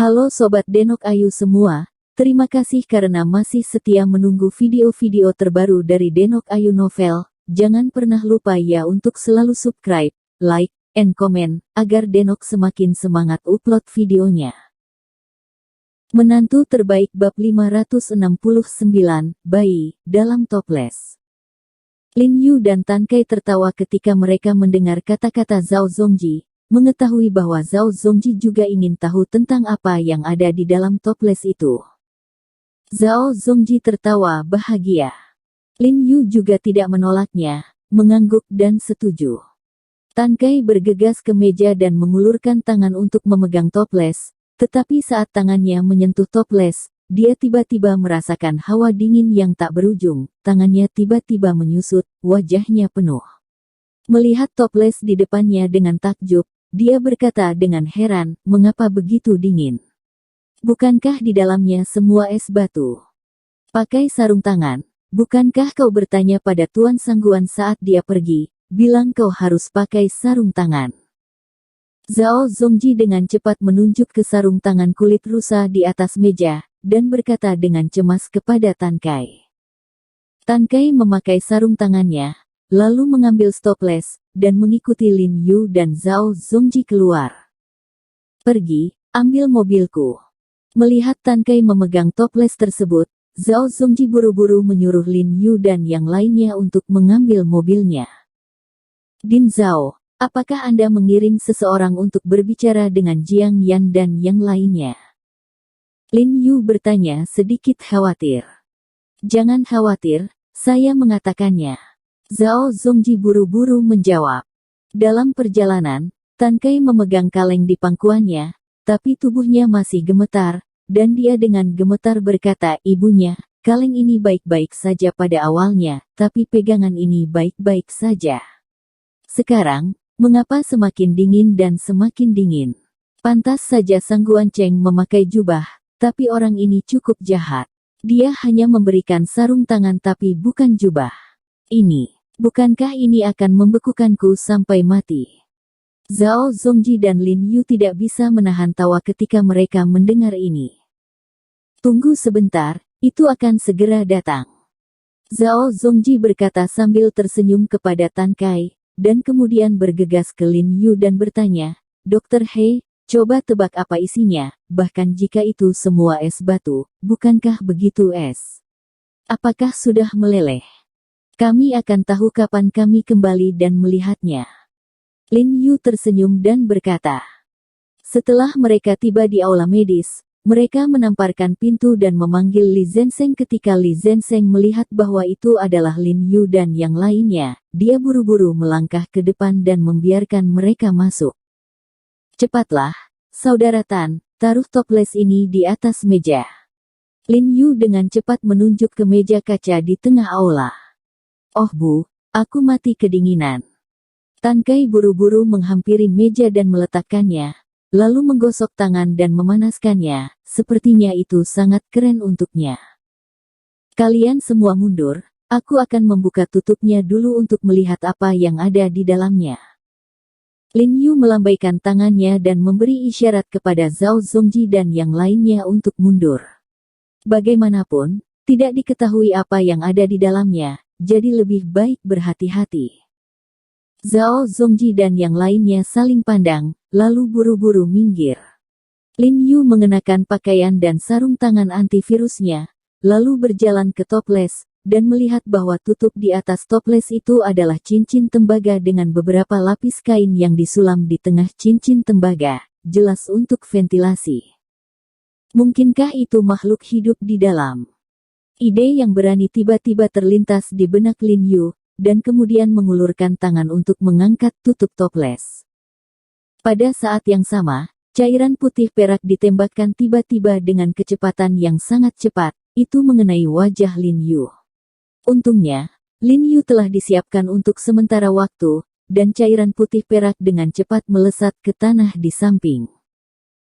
Halo Sobat Denok Ayu semua, terima kasih karena masih setia menunggu video-video terbaru dari Denok Ayu Novel. Jangan pernah lupa ya untuk selalu subscribe, like, and comment, agar Denok semakin semangat upload videonya. Menantu terbaik bab 569, bayi, dalam toples. Lin Yu dan Tan Kai tertawa ketika mereka mendengar kata-kata Zhao Zongji. Mengetahui bahwa Zhao Zongji juga ingin tahu tentang apa yang ada di dalam toples itu. Zhao Zongji tertawa bahagia. Lin Yu juga tidak menolaknya, mengangguk dan setuju. Tan Kai bergegas ke meja dan mengulurkan tangan untuk memegang toples, tetapi saat tangannya menyentuh toples, dia tiba-tiba merasakan hawa dingin yang tak berujung, tangannya tiba-tiba menyusut, wajahnya penuh. Melihat toples di depannya dengan takjub, dia berkata dengan heran, mengapa begitu dingin? Bukankah di dalamnya semua es batu? Pakai sarung tangan, bukankah kau bertanya pada Tuan Sangguan saat dia pergi, bilang kau harus pakai sarung tangan? Zhao Zongji dengan cepat menunjuk ke sarung tangan kulit rusa di atas meja, dan berkata dengan cemas kepada Tan Kai. Tan Kai memakai sarung tangannya, lalu mengambil toples, dan mengikuti Lin Yu dan Zhao Zongji keluar. Pergi, ambil mobilku. Melihat Tan Kai memegang toples tersebut, Zhao Zongji buru-buru menyuruh Lin Yu dan yang lainnya untuk mengambil mobilnya. Din Zhao, apakah Anda mengirim seseorang untuk berbicara dengan Jiang Yan dan yang lainnya? Lin Yu bertanya sedikit khawatir. Jangan khawatir, saya mengatakannya. Zhao Zongji buru-buru menjawab. Dalam perjalanan, Tan Kai memegang kaleng di pangkuannya, tapi tubuhnya masih gemetar, dan dia dengan gemetar berkata, ibunya, kaleng ini baik-baik saja pada awalnya, tapi pegangan ini baik-baik saja. Sekarang, mengapa semakin dingin dan semakin dingin? Pantas saja Sangguan Cheng memakai jubah, tapi orang ini cukup jahat. Dia hanya memberikan sarung tangan tapi bukan jubah. Bukankah ini akan membekukanku sampai mati? Zhao Zongji dan Lin Yu tidak bisa menahan tawa ketika mereka mendengar ini. Tunggu sebentar, itu akan segera datang. Zhao Zongji berkata sambil tersenyum kepada Tan Kai, dan kemudian bergegas ke Lin Yu dan bertanya, Dr. He, coba tebak apa isinya, bahkan jika itu semua es batu, bukankah begitu es? Apakah sudah meleleh? Kami akan tahu kapan kami kembali dan melihatnya. Lin Yu tersenyum dan berkata. Setelah mereka tiba di aula medis, mereka menamparkan pintu dan memanggil Li Zenseng. Ketika Li Zenseng melihat bahwa itu adalah Lin Yu dan yang lainnya, dia buru-buru melangkah ke depan dan membiarkan mereka masuk. Cepatlah, Saudara Tan, taruh toples ini di atas meja. Lin Yu dengan cepat menunjuk ke meja kaca di tengah aula. Oh Bu, aku mati kedinginan. Tan Kai buru-buru menghampiri meja dan meletakkannya, lalu menggosok tangan dan memanaskannya, sepertinya itu sangat keren untuknya. Kalian semua mundur, aku akan membuka tutupnya dulu untuk melihat apa yang ada di dalamnya. Lin Yu melambaikan tangannya dan memberi isyarat kepada Zhao Zongji dan yang lainnya untuk mundur. Bagaimanapun, tidak diketahui apa yang ada di dalamnya. Jadi lebih baik berhati-hati. Zhao Zongji dan yang lainnya saling pandang, lalu buru-buru minggir. Lin Yu mengenakan pakaian dan sarung tangan antivirusnya, lalu berjalan ke toples, dan melihat bahwa tutup di atas toples itu adalah cincin tembaga dengan beberapa lapis kain yang disulam di tengah cincin tembaga, jelas untuk ventilasi. Mungkinkah itu makhluk hidup di dalam? Ide yang berani tiba-tiba terlintas di benak Lin Yu, dan kemudian mengulurkan tangan untuk mengangkat tutup toples. Pada saat yang sama, cairan putih perak ditembakkan tiba-tiba dengan kecepatan yang sangat cepat, itu mengenai wajah Lin Yu. Untungnya, Lin Yu telah disiapkan untuk sementara waktu, dan cairan putih perak dengan cepat melesat ke tanah di samping.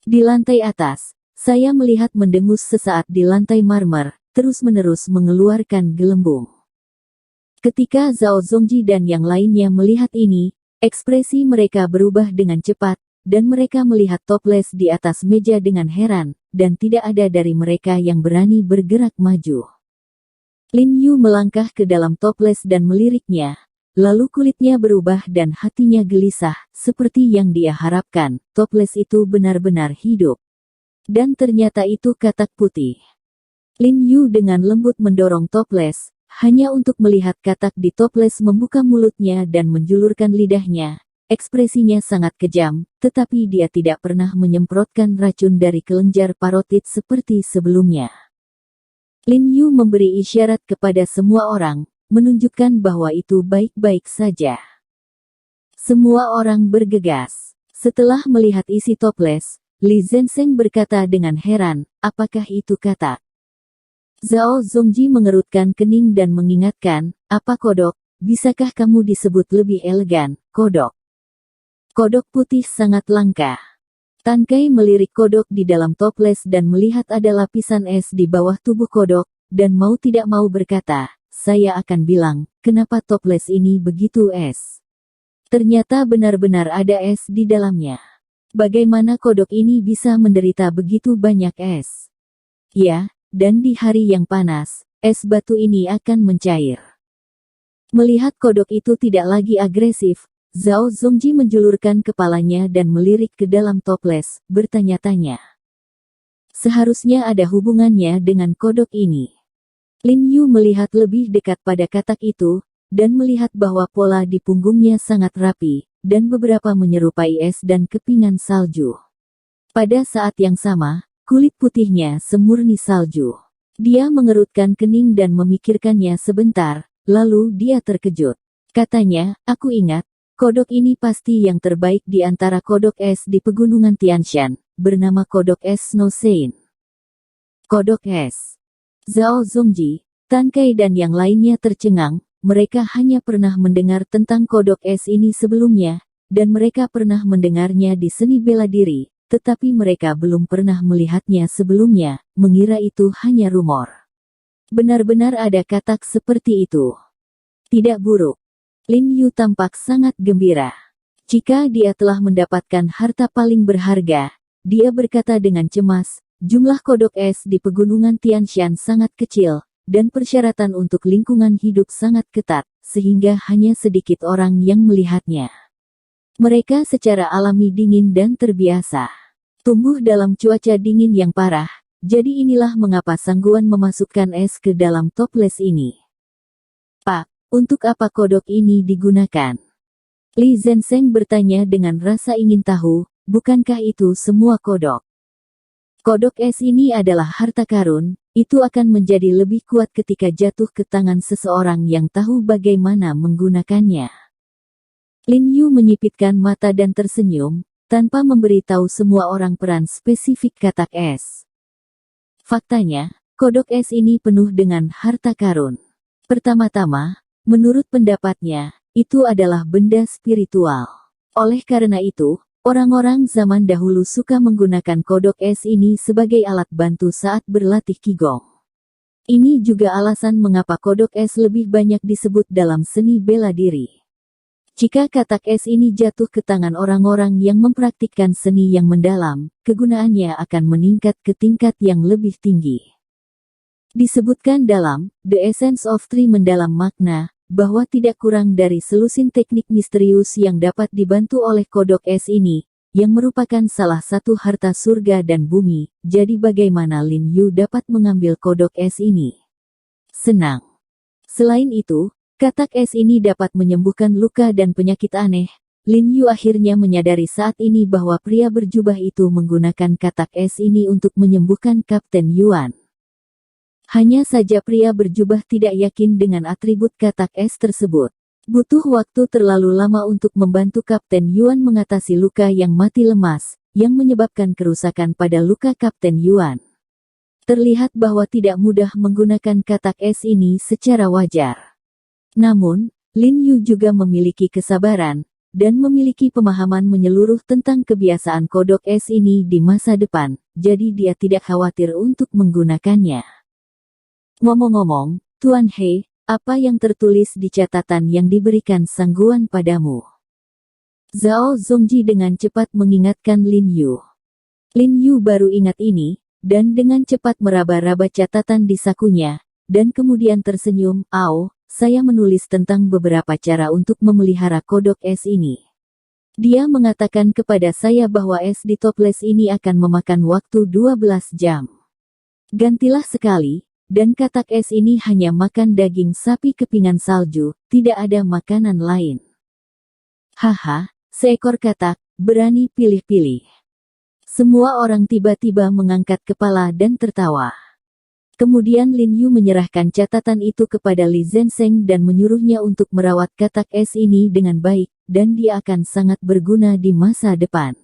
Di lantai atas, saya melihat mendengus sesaat di lantai marmer, terus-menerus mengeluarkan gelembung. Ketika Zhao Zongji dan yang lainnya melihat ini, ekspresi mereka berubah dengan cepat, dan mereka melihat toples di atas meja dengan heran, dan tidak ada dari mereka yang berani bergerak maju. Lin Yu melangkah ke dalam toples dan meliriknya, lalu kulitnya berubah dan hatinya gelisah, seperti yang dia harapkan, toples itu benar-benar hidup. Dan ternyata itu katak putih. Lin Yu dengan lembut mendorong toples, hanya untuk melihat katak di toples membuka mulutnya dan menjulurkan lidahnya. Ekspresinya sangat kejam, tetapi dia tidak pernah menyemprotkan racun dari kelenjar parotid seperti sebelumnya. Lin Yu memberi isyarat kepada semua orang, menunjukkan bahwa itu baik-baik saja. Semua orang bergegas. Setelah melihat isi toples, Li Zhensheng berkata dengan heran, apakah itu katak? Zhao Zongji mengerutkan kening dan mengingatkan, apa kodok? Bisakah kamu disebut lebih elegan, kodok? Kodok putih sangat langka. Tan Kai melirik kodok di dalam toples dan melihat ada lapisan es di bawah tubuh kodok, dan mau tidak mau berkata, saya akan bilang, kenapa toples ini begitu es? Ternyata benar-benar ada es di dalamnya. Bagaimana kodok ini bisa menderita begitu banyak es? Ya, dan di hari yang panas, es batu ini akan mencair. Melihat kodok itu tidak lagi agresif, Zhao Zongji menjulurkan kepalanya dan melirik ke dalam toples, bertanya-tanya. Seharusnya ada hubungannya dengan kodok ini. Lin Yu melihat lebih dekat pada katak itu, dan melihat bahwa pola di punggungnya sangat rapi, dan beberapa menyerupai es dan kepingan salju. Pada saat yang sama, kulit putihnya semurni salju. Dia mengerutkan kening dan memikirkannya sebentar, lalu dia terkejut. Katanya, aku ingat, kodok ini pasti yang terbaik di antara kodok es di pegunungan Tianshan, bernama kodok es Snow Saint. Kodok es. Zhao Zongji, Tan Kai dan yang lainnya tercengang, mereka hanya pernah mendengar tentang kodok es ini sebelumnya, dan mereka pernah mendengarnya di seni bela diri, tetapi mereka belum pernah melihatnya sebelumnya, mengira itu hanya rumor. Benar-benar ada katak seperti itu. Tidak buruk. Lin Yu tampak sangat gembira. Jika dia telah mendapatkan harta paling berharga, dia berkata dengan cemas, jumlah kodok es di pegunungan Tianshan sangat kecil, dan persyaratan untuk lingkungan hidup sangat ketat, sehingga hanya sedikit orang yang melihatnya. Mereka secara alami dingin dan terbiasa. Tumbuh dalam cuaca dingin yang parah, jadi inilah mengapa Sangguan memasukkan es ke dalam toples ini. Pak, untuk apa kodok ini digunakan? Li Zhensheng bertanya dengan rasa ingin tahu, bukankah itu semua kodok? Kodok es ini adalah harta karun, itu akan menjadi lebih kuat ketika jatuh ke tangan seseorang yang tahu bagaimana menggunakannya. Lin Yu menyipitkan mata dan tersenyum, tanpa memberitahu semua orang peran spesifik katak es. Faktanya, kodok es ini penuh dengan harta karun. Pertama-tama, menurut pendapatnya, itu adalah benda spiritual. Oleh karena itu, orang-orang zaman dahulu suka menggunakan kodok es ini sebagai alat bantu saat berlatih Qigong. Ini juga alasan mengapa kodok es lebih banyak disebut dalam seni bela diri. Jika katak es ini jatuh ke tangan orang-orang yang mempraktikkan seni yang mendalam, kegunaannya akan meningkat ke tingkat yang lebih tinggi. Disebutkan dalam The Essence of Tree mendalam makna, bahwa tidak kurang dari selusin teknik misterius yang dapat dibantu oleh kodok es ini, yang merupakan salah satu harta surga dan bumi, jadi bagaimana Lin Yu dapat mengambil kodok es ini? Senang. Selain itu, katak es ini dapat menyembuhkan luka dan penyakit aneh. Lin Yu akhirnya menyadari saat ini bahwa pria berjubah itu menggunakan katak es ini untuk menyembuhkan Kapten Yuan. Hanya saja pria berjubah tidak yakin dengan atribut katak es tersebut. Butuh waktu terlalu lama untuk membantu Kapten Yuan mengatasi luka yang mati lemas, yang menyebabkan kerusakan pada luka Kapten Yuan. Terlihat bahwa tidak mudah menggunakan katak es ini secara wajar. Namun, Lin Yu juga memiliki kesabaran, dan memiliki pemahaman menyeluruh tentang kebiasaan kodok es ini di masa depan, jadi dia tidak khawatir untuk menggunakannya. Ngomong-ngomong, Tuan He, apa yang tertulis di catatan yang diberikan Sangguan padamu? Zhao Zongji dengan cepat mengingatkan Lin Yu. Lin Yu baru ingat ini, dan dengan cepat meraba-raba catatan di sakunya, dan kemudian tersenyum, saya menulis tentang beberapa cara untuk memelihara kodok es ini. Dia mengatakan kepada saya bahwa es di toples ini akan memakan waktu 12 jam. Gantilah sekali, dan katak es ini hanya makan daging sapi kepingan salju, tidak ada makanan lain. Haha, seekor katak, berani pilih-pilih. Semua orang tiba-tiba mengangkat kepala dan tertawa. Kemudian Lin Yu menyerahkan catatan itu kepada Li Zhensheng dan menyuruhnya untuk merawat katak es ini dengan baik, dan dia akan sangat berguna di masa depan.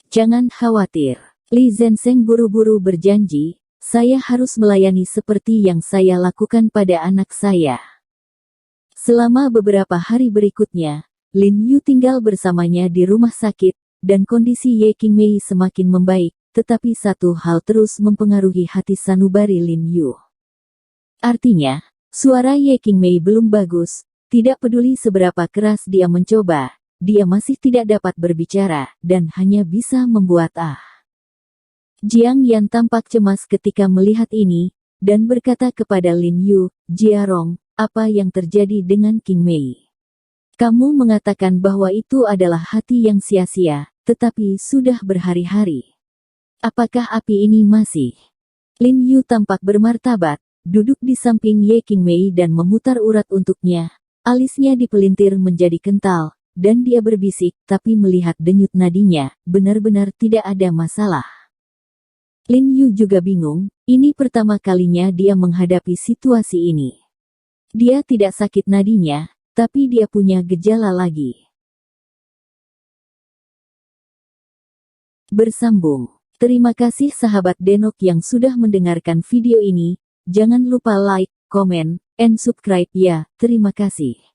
Jangan khawatir. Li Zhensheng buru-buru berjanji, saya harus melayani seperti yang saya lakukan pada anak saya. Selama beberapa hari berikutnya, Lin Yu tinggal bersamanya di rumah sakit, dan kondisi Ye Qingmei semakin membaik, tetapi satu hal terus mempengaruhi hati sanubari Lin Yu. Artinya, suara Ye Qingmei belum bagus, tidak peduli seberapa keras dia mencoba, dia masih tidak dapat berbicara, dan hanya bisa membuat Jiang Yan tampak cemas ketika melihat ini, dan berkata kepada Lin Yu, Jiarong, apa yang terjadi dengan Qingmei? Kamu mengatakan bahwa itu adalah hati yang sia-sia, tetapi sudah berhari-hari. Apakah api ini masih? Lin Yu tampak bermartabat, duduk di samping Ye Qingmei dan memutar urat untuknya. Alisnya dipelintir menjadi kental, dan dia berbisik, tapi melihat denyut nadinya, benar-benar tidak ada masalah. Lin Yu juga bingung, ini pertama kalinya dia menghadapi situasi ini. Dia tidak sakit nadinya, tapi dia punya gejala lagi. Bersambung. Terima kasih sahabat Denok yang sudah mendengarkan video ini. Jangan lupa like, komen, and subscribe ya. Terima kasih.